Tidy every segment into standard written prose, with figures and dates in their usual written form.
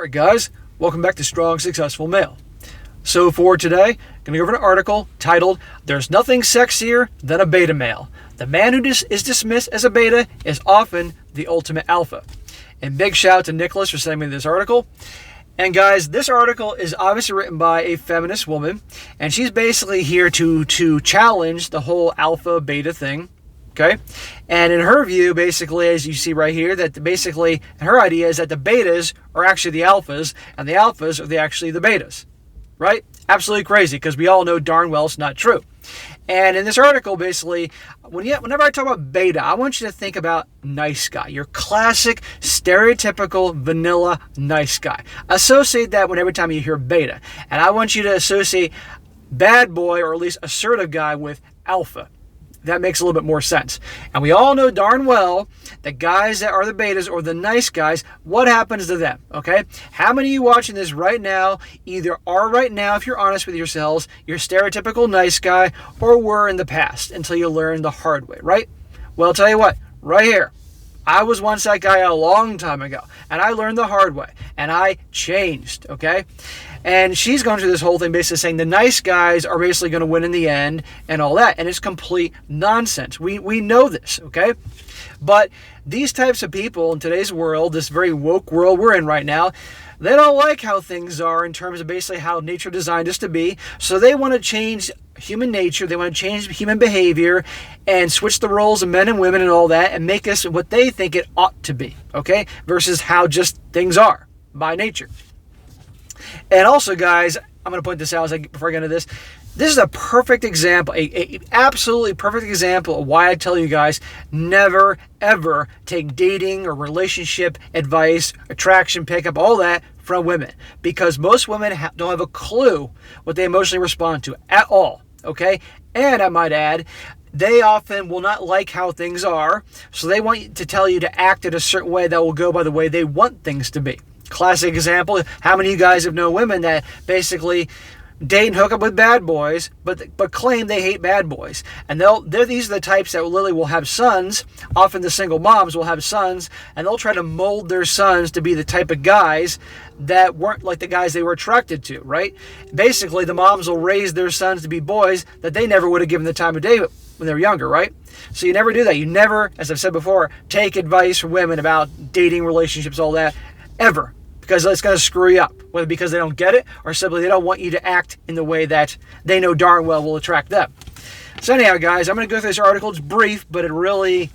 Alright guys, welcome back to Strong Successful Male. So for today, I'm going to go over an article titled, "There's Nothing Sexier Than a Beta Male. The man who is dismissed as a beta is often the ultimate alpha." And big shout out to Nicholas for sending me this article. And guys, this article is obviously written by a feminist woman, and she's basically here to challenge the whole alpha beta thing. Okay, and in her view, basically, as you see right here, that basically her idea is that the betas are actually the alphas, and the alphas are actually the betas, right? Absolutely crazy, because we all know darn well it's not true. And in this article, basically, whenever I talk about beta, I want you to think about nice guy, your classic, stereotypical, vanilla nice guy. Associate that every time you hear beta, and I want you to associate bad boy, or at least assertive guy, with alpha. That makes a little bit more sense. And we all know darn well that guys that are the betas or the nice guys, what happens to them, okay? How many of you watching this right now either are right now, if you're honest with yourselves, your stereotypical nice guy, or were in the past until you learn the hard way, right? Well, I'll tell you what, right here, I was once that guy a long time ago, and I learned the hard way, and I changed, okay? And she's going through this whole thing basically saying the nice guys are basically going to win in the end and all that. And it's complete nonsense. We know this, okay? But these types of people in today's world, this very woke world we're in right now, they don't like how things are in terms of basically how nature designed us to be. So they want to change human nature. They want to change human behavior and switch the roles of men and women and all that and make us what they think it ought to be, okay? Versus how just things are by nature. And also, guys, I'm going to point this out before I get into this. This is a perfect example, a absolutely perfect example of why I tell you guys never, ever take dating or relationship advice, attraction, pickup, all that from women. Because most women don't have a clue what they emotionally respond to at all, okay? And I might add, they often will not like how things are, so they want to tell you to act in a certain way that will go by the way they want things to be. Classic example, how many of you guys have known women that basically date and hook up with bad boys, but claim they hate bad boys? And these are the types that literally will have sons. Often the single moms will have sons, and they'll try to mold their sons to be the type of guys that weren't like the guys they were attracted to, right? Basically, the moms will raise their sons to be boys that they never would have given the time of day when they were younger, right? So you never do that. You never, as I've said before, take advice from women about dating, relationships, all that, ever. Because it's going to screw you up, whether because they don't get it or simply they don't want you to act in the way that they know darn well will attract them. So anyhow, guys, I'm going to go through this article. It's brief, but it really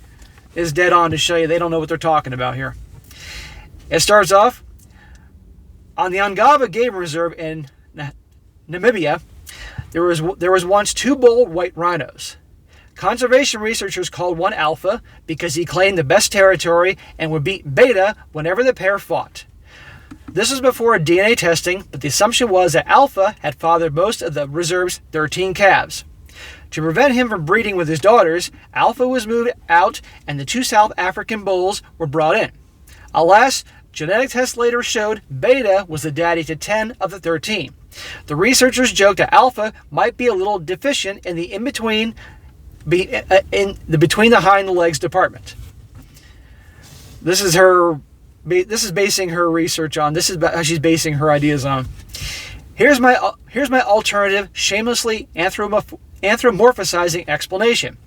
is dead on to show you they don't know what they're talking about here. It starts off, on the Angava Game Reserve in Namibia, there was once two bold white rhinos. Conservation researchers called one alpha because he claimed the best territory and would beat beta whenever the pair fought. This was before DNA testing, but the assumption was that Alpha had fathered most of the reserve's 13 calves. To prevent him from breeding with his daughters, Alpha was moved out and the two South African bulls were brought in. Alas, genetic tests later showed Beta was the daddy to 10 of the 13. The researchers joked that Alpha might be a little deficient in the between the hind legs department. This is basing her research on. This is how she's basing her ideas on. Here's my alternative, shamelessly anthropomorphizing explanation.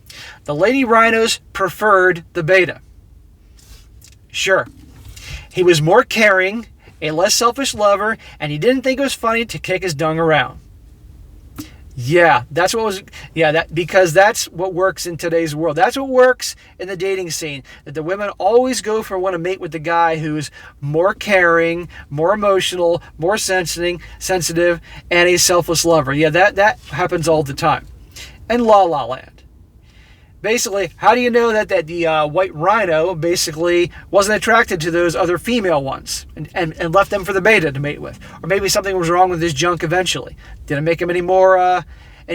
The lady rhinos preferred the beta. Sure, he was more caring, a less selfish lover, and he didn't think it was funny to kick his dung around. Yeah, because that's what works in today's world. That's what works in the dating scene. That the women always go for want to mate with the guy who's more caring, more emotional, more sensitive, and a selfless lover. Yeah, that happens all the time. And La La Land. Basically, how do you know that the white rhino basically wasn't attracted to those other female ones and left them for the beta to mate with? Or maybe something was wrong with his junk eventually. Didn't make him any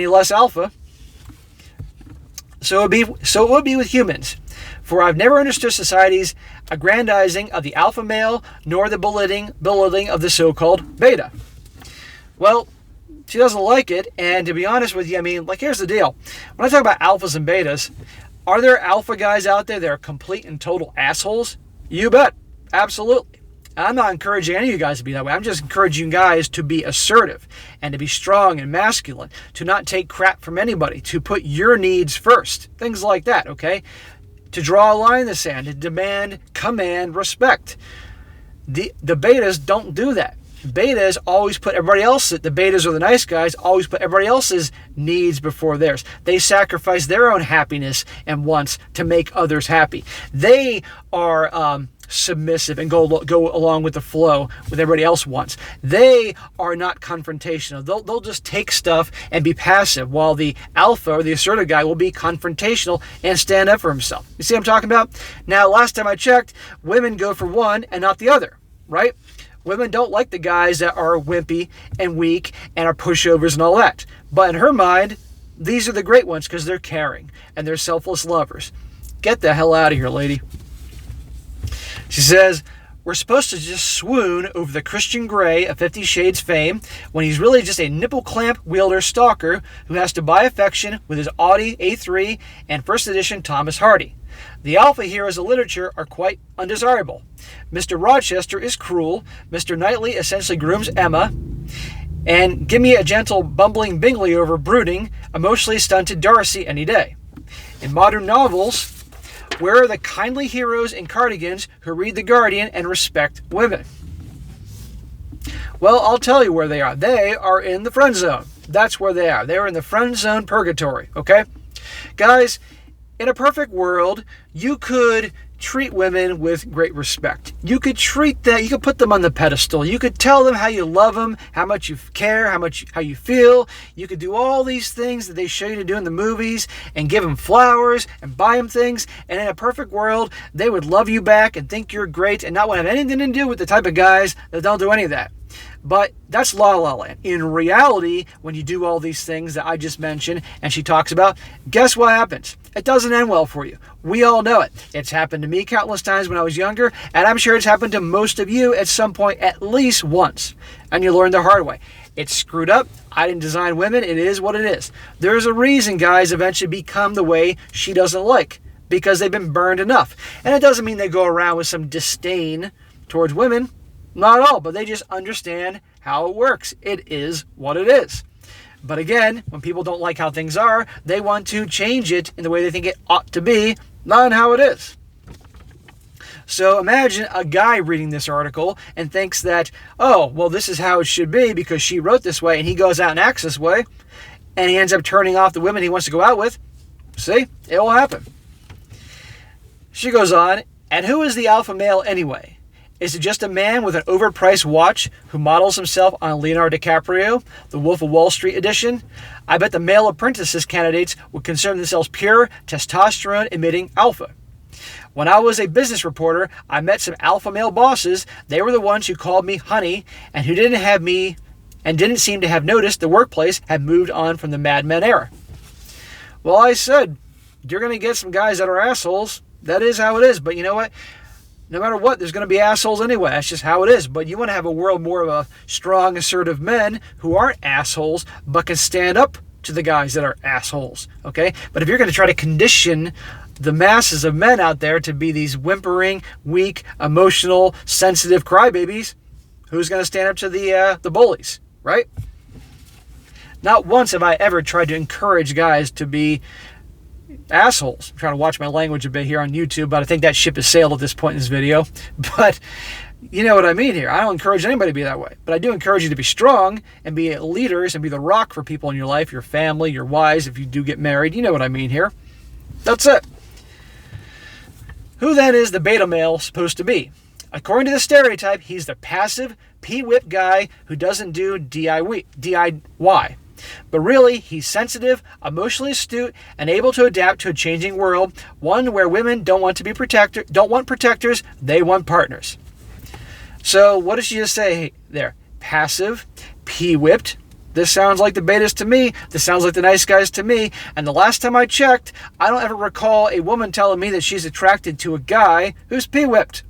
less alpha. So it would be with humans. For I've never understood society's aggrandizing of the alpha male, nor the belittling of the so-called beta. Well, she doesn't like it, and to be honest with you, I mean, here's the deal. When I talk about alphas and betas, are there alpha guys out there that are complete and total assholes? You bet. Absolutely. I'm not encouraging any of you guys to be that way. I'm just encouraging you guys to be assertive and to be strong and masculine, to not take crap from anybody, to put your needs first, things like that, okay? To draw a line in the sand, to demand, command, respect. The betas don't do that. Betas always put everybody else, the betas or the nice guys, always put everybody else's needs before theirs. They sacrifice their own happiness and wants to make others happy. They are submissive and go along with the flow with everybody else wants. They are not confrontational. They'll just take stuff and be passive, while the alpha or the assertive guy will be confrontational and stand up for himself. You see what I'm talking about? Now, last time I checked, women go for one and not the other, right? Women don't like the guys that are wimpy and weak and are pushovers and all that. But in her mind, these are the great ones because they're caring and they're selfless lovers. Get the hell out of here, lady. She says, we're supposed to just swoon over the Christian Grey of 50 Shades fame when he's really just a nipple clamp wielder stalker who has to buy affection with his Audi A3 and first edition Thomas Hardy. The alpha heroes of literature are quite undesirable. Mr. Rochester is cruel. Mr. Knightley essentially grooms Emma. And give me a gentle bumbling Bingley over brooding, emotionally stunted Darcy any day. In modern novels, where are the kindly heroes in cardigans who read The Guardian and respect women? Well, I'll tell you where they are. They are in the friend zone. That's where they are. They are in the friend zone purgatory, okay? Guys, in a perfect world, you could treat women with great respect. You could treat them, you could put them on the pedestal. You could tell them how you love them, how much you care, how you feel. You could do all these things that they show you to do in the movies and give them flowers and buy them things. And in a perfect world, they would love you back and think you're great and not want to have anything to do with the type of guys that don't do any of that. But that's La La Land. In reality, when you do all these things that I just mentioned and she talks about, guess what happens? It doesn't end well for you. We all know it. It's happened to me countless times when I was younger, and I'm sure it's happened to most of you at some point at least once. And you learn the hard way. It's screwed up. I didn't design women. It is what it is. There's a reason guys eventually become the way she doesn't like, because they've been burned enough. And it doesn't mean they go around with some disdain towards women. Not at all, but they just understand how it works. It is what it is. But again, when people don't like how things are, they want to change it in the way they think it ought to be, not in how it is. So imagine a guy reading this article and thinks that, oh, well, this is how it should be because she wrote this way, and he goes out and acts this way, and he ends up turning off the women he wants to go out with. See? It will happen. She goes on, and who is the alpha male anyway? Is it just a man with an overpriced watch who models himself on Leonardo DiCaprio, the Wolf of Wall Street edition? I bet the male apprentices candidates would consider themselves pure testosterone-emitting alpha. When I was a business reporter, I met some alpha male bosses. They were the ones who called me honey and who didn't seem to have noticed the workplace had moved on from the Mad Men era. Well, I said, you're going to get some guys that are assholes. That is how it is. But you know what? No matter what, there's going to be assholes anyway. That's just how it is. But you want to have a world more of a strong, assertive men who aren't assholes, but can stand up to the guys that are assholes. Okay? But if you're going to try to condition the masses of men out there to be these whimpering, weak, emotional, sensitive crybabies, who's going to stand up to the bullies, right? Not once have I ever tried to encourage guys to be assholes. I'm trying to watch my language a bit here on YouTube, but I think that ship has sailed at this point in this video. But you know what I mean here. I don't encourage anybody to be that way, but I do encourage you to be strong and be leaders and be the rock for people in your life, your family, your wives, if you do get married. You know what I mean here. That's it. Who then is the beta male supposed to be? According to the stereotype, he's the passive, P-whip guy who doesn't do DIY. But really, he's sensitive, emotionally astute, and able to adapt to a changing world, one where women don't want protectors, they want partners. So what does she just say there? Passive, P-whipped. This sounds like the betas to me. This sounds like the nice guys to me. And the last time I checked, I don't ever recall a woman telling me that she's attracted to a guy who's P-whipped.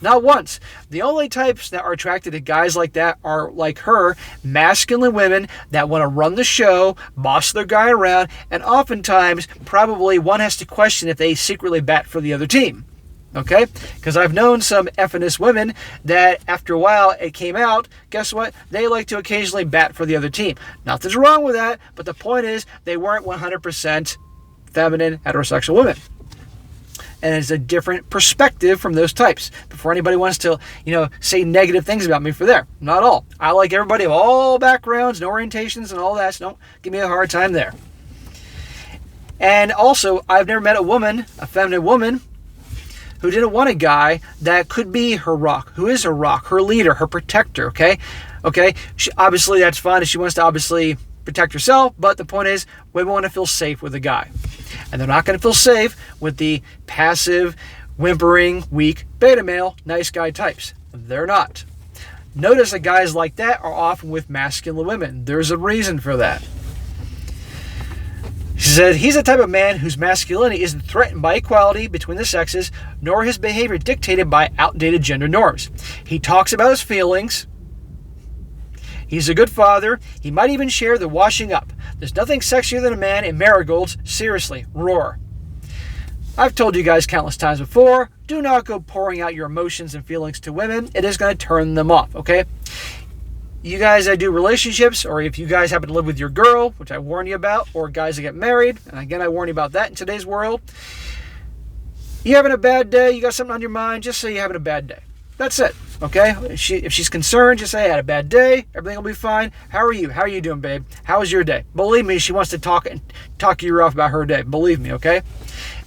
Not once. The only types that are attracted to guys like that are, like her, masculine women that want to run the show, boss their guy around, and oftentimes, probably one has to question if they secretly bat for the other team. Okay? Because I've known some F3minist women that after a while it came out, guess what? They like to occasionally bat for the other team. Nothing's wrong with that, but the point is they weren't 100% feminine heterosexual women. And it's a different perspective from those types. Before anybody wants to, say negative things about me for there. Not all. I like everybody of all backgrounds and orientations and all that, so don't give me a hard time there. And also, I've never met a woman, a feminine woman, who didn't want a guy that could be her rock, who is her rock, her leader, her protector, okay? Obviously, that's fine if she wants to obviously protect herself, but the point is, women want to feel safe with a guy. And they're not going to feel safe with the passive, whimpering, weak beta male, nice guy types. They're not. Notice that guys like that are often with masculine women. There's a reason for that. She said, he's the type of man whose masculinity isn't threatened by equality between the sexes, nor his behavior dictated by outdated gender norms. He talks about his feelings. He's a good father. He might even share the washing up. There's nothing sexier than a man in marigolds. Seriously, roar. I've told you guys countless times before, do not go pouring out your emotions and feelings to women. It is going to turn them off, okay? You guys that do relationships, or if you guys happen to live with your girl, which I warn you about, or guys that get married, and again, I warn you about that in today's world. You having a bad day, you got something on your mind, just say you're having a bad day. That's it, okay? If she's concerned, just say, I had a bad day. Everything will be fine. How are you? How are you doing, babe? How was your day? Believe me, she wants to talk you off about her day. Believe me, okay?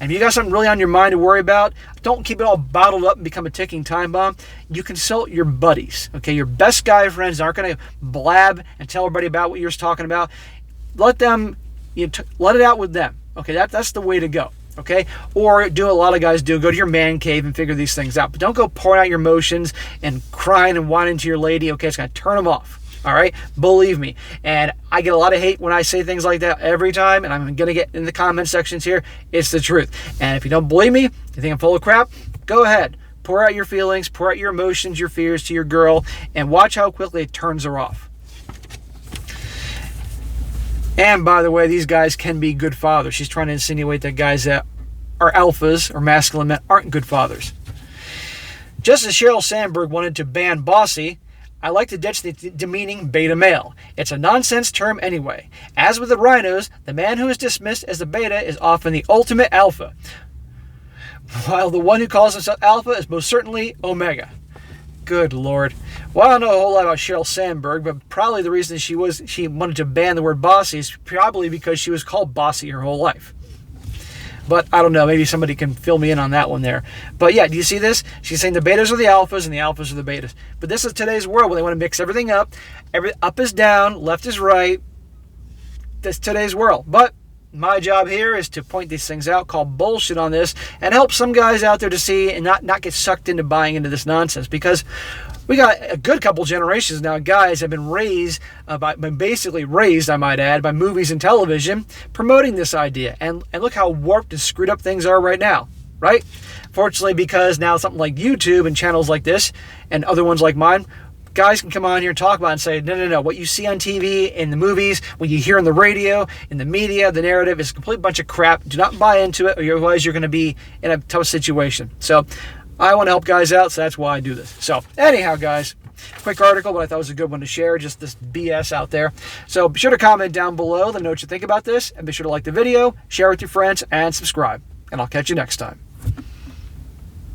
And if you got something really on your mind to worry about, don't keep it all bottled up and become a ticking time bomb. You consult your buddies, okay? Your best guy friends aren't going to blab and tell everybody about what you're talking about. Let them, let it out with them, okay? That's the way to go. Okay, or do a lot of guys do, go to your man cave and figure these things out. But don't go pouring out your emotions and crying and whining to your lady. Okay, it's going to turn them off. All right, believe me. And I get a lot of hate when I say things like that every time, and I'm going to get in the comment sections here. It's the truth. And if you don't believe me, you think I'm full of crap, go ahead. Pour out your feelings, pour out your emotions, your fears to your girl, and watch how quickly it turns her off. And by the way, these guys can be good fathers. She's trying to insinuate that guys that are alphas or masculine men aren't good fathers. Just as Sheryl Sandberg wanted to ban bossy, I like to ditch the demeaning beta male. It's a nonsense term anyway. As with the rhinos, the man who is dismissed as the beta is often the ultimate alpha, while the one who calls himself alpha is most certainly omega. Good Lord. Well, I don't know a whole lot about Sheryl Sandberg, but probably the reason she wanted to ban the word bossy is probably because she was called bossy her whole life. But I don't know, maybe somebody can fill me in on that one there. But yeah, do you see this? She's saying the betas are the alphas and the alphas are the betas. But this is today's world where they want to mix everything up. Up is down, left is right. That's today's world. But my job here is to point these things out, call bullshit on this, and help some guys out there to see and not get sucked into buying into this nonsense. Because we got a good couple generations now. Guys have been raised, basically raised, I might add, by movies and television promoting this idea. And look how warped and screwed up things are right now, right? Fortunately, because now something like YouTube and channels like this and other ones like mine, guys can come on here and talk about it and say, no. What you see on TV, in the movies, what you hear on the radio, in the media, the narrative is a complete bunch of crap. Do not buy into it, or otherwise you're going to be in a tough situation. So I want to help guys out, so that's why I do this. So anyhow, guys, quick article, but I thought it was a good one to share, just this BS out there. So be sure to comment down below, let me know what you think about this, and be sure to like the video, share with your friends, and subscribe. And I'll catch you next time.